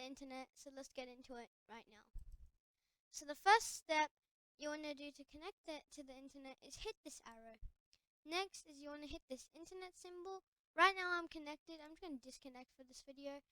internet, so let's get into it right now. So the first step you want to do to connect it to the internet is hit this arrow. Next is you want to hit this internet symbol. Right now I'm connected. I'm just going to disconnect for this video.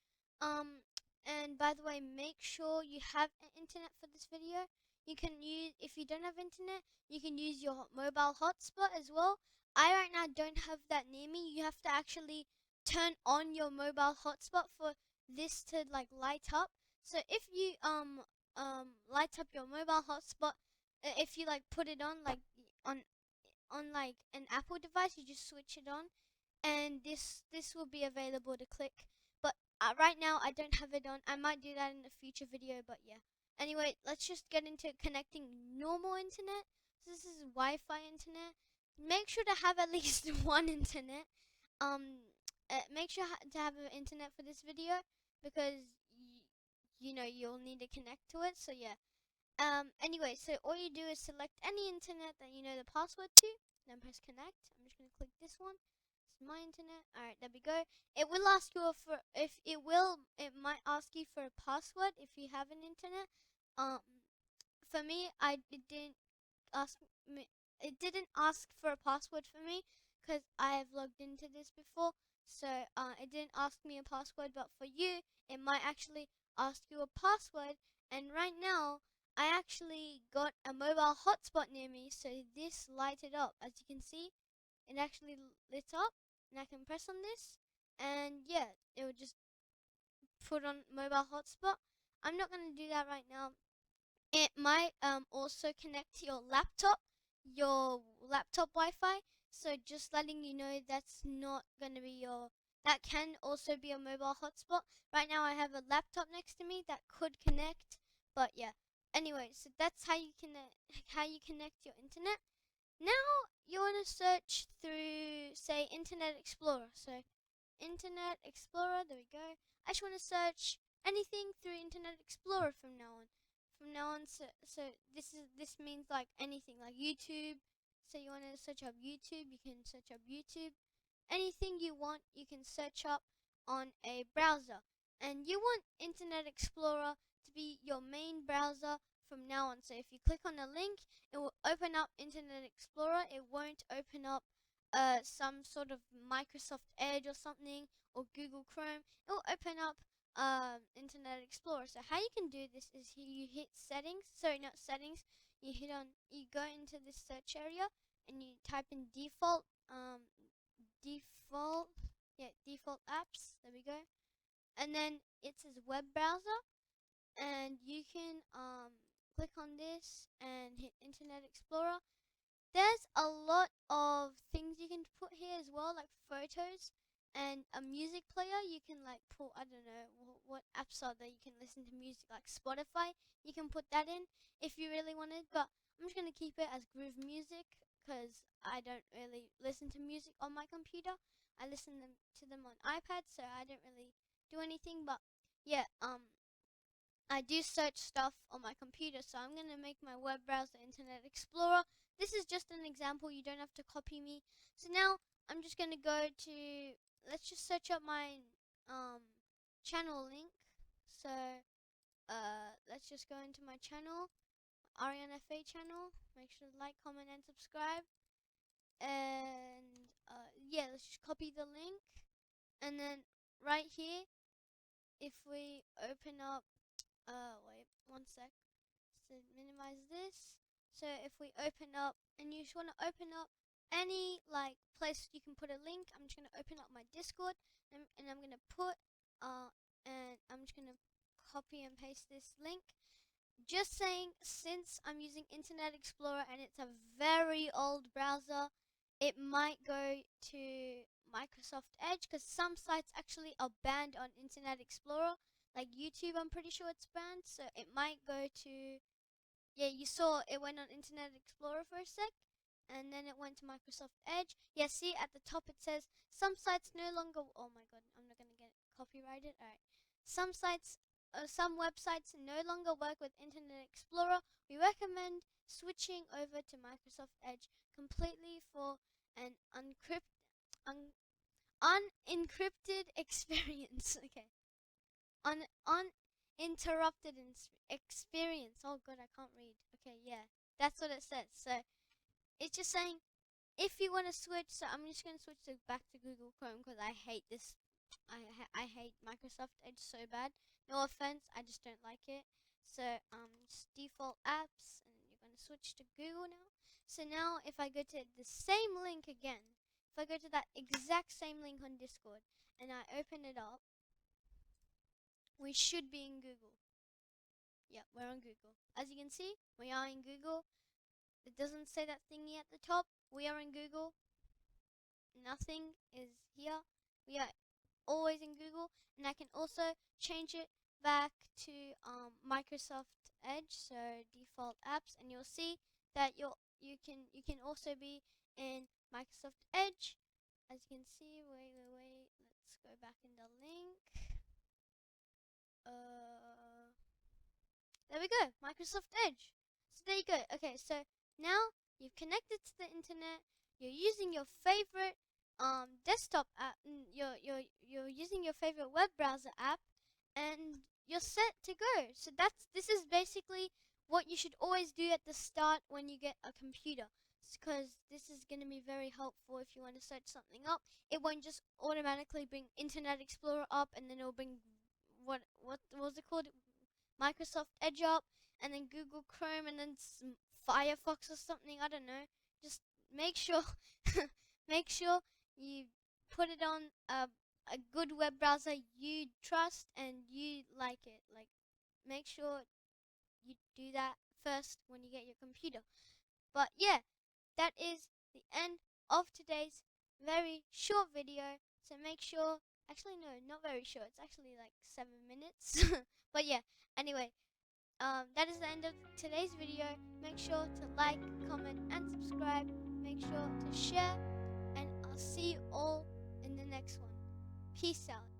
And by the way, make sure you have internet for this video. You can use, if you don't have internet, you can use your mobile hotspot as well. I right now don't have that near me. You have to actually turn on your mobile hotspot for this to like light up. So if you light up your mobile hotspot, if you like put it on like on like an Apple device, you just switch it on, and this will be available to click. But right now I don't have it on. I might do that in a future video, but yeah. Anyway, let's just get into connecting normal internet. So this is Wi-Fi internet. Make sure to have at least one internet. Make sure to have an internet for this video because you know you'll need to connect to it. So yeah. Anyway, so all you do is select any internet that you know the password to, then press connect. I'm just gonna click this one. This is my internet. Alright, there we go. It will ask you for it might ask you for a password if you have an internet. For me, it didn't ask for a password for me because I have logged into this before. So it didn't ask me a password, but for you, it might actually ask you a password. And right now, I actually got a mobile hotspot near me, so this lighted up. As you can see, it actually lit up, and I can press on this, and yeah, it will just put on mobile hotspot. I'm not going to do that right now. It might also connect to your laptop Wi-Fi. So just letting you know that's not going to be that can also be a mobile hotspot. Right now I have a laptop next to me that could connect, but yeah. Anyway, so that's how you connect your internet. Now you want to search through, say, Internet Explorer. So Internet Explorer, there we go. I just want to search anything through Internet Explorer from now on. So this means like anything, like YouTube. So you want to search up YouTube, you can search up YouTube. Anything you want, you can search up on a browser. And you want Internet Explorer to be your main browser from now on. So if you click on the link, it will open up Internet Explorer. It won't open up some sort of Microsoft Edge or something, or Google Chrome. It will open up Internet Explorer. So how you can do this is you hit settings. Sorry, not settings. You go into this search area and you type in default default apps. There we go. And then it says web browser, and you can click on this and hit Internet Explorer. There's a lot of things you can put here as well, like photos and a music player. You can like put, I don't know what apps are there you can listen to music, like Spotify. You can put that in if you really wanted, but I'm just going to keep it as Groove Music because I don't really listen to music on my computer. I listen to them on iPad, so I don't really do anything. But yeah, I do search stuff on my computer, so I'm going to make my web browser Internet Explorer. This is just an example, you don't have to copy me. So now I'm just going to go to, let's just search up my channel link. So let's just go into my channel, Aryan IT channel. Make sure to like, comment, and subscribe. And yeah, let's just copy the link. And then right here, if we open up, wait, one sec. So minimize this. So if we open up, and you just want to open up any like place you can put a link. I'm just going to open up my Discord, and I'm going to put and I'm just going to copy and paste this link. Just saying, since I'm using Internet Explorer and it's a very old browser, it might go to Microsoft Edge because some sites actually are banned on Internet Explorer. Like YouTube, I'm pretty sure it's banned, so it might go to, yeah, you saw it went on Internet Explorer for a sec, and then it went to Microsoft Edge. Yeah, see at the top it says, some sites no longer, oh my god, I'm not gonna get copyrighted, alright. Some websites no longer work with Internet Explorer. We recommend switching over to Microsoft Edge completely for an unencrypted experience. Okay. Interrupted experience. Oh god, I can't read. Okay, yeah, that's what it says. So it's just saying if you want to switch. So I'm just going to switch to back to Google Chrome because I hate this. I hate Microsoft Edge so bad. No offense, I just don't like it. So just default apps, and you're going to switch to Google now. So now if I go to the same link again, if I go to that exact same link on Discord and I open it up, we should be in Google. Yeah, we're on Google. As you can see, we are in Google. It doesn't say that thingy at the top. We are in Google. Nothing is here. We are always in Google, and I can also change it back to Microsoft Edge, so default apps, and you'll see that you can also be in Microsoft Edge. As you can see, wait, let's go back in the link. There we go, Microsoft Edge. So there you go. Okay, so now you've connected to the internet. You're using your favorite desktop app. You're using your favorite web browser app, and you're set to go. So this is basically what you should always do at the start when you get a computer, because this is going to be very helpful if you want to search something up. It won't just automatically bring Internet Explorer up, and then it'll bring what was it called? Microsoft Edge up, and then Google Chrome, and then Firefox or something. I don't know. Just make sure, make sure you put it on a good web browser you trust and you like it. Like, make sure you do that first when you get your computer. But yeah, that is the end of today's very short video. So make sure, actually no, not very short. It's actually like 7 minutes. But yeah, anyway, that is the end of today's video. Make sure to like, comment, and subscribe. Make sure to share, and I'll see you all in the next one. Peace out.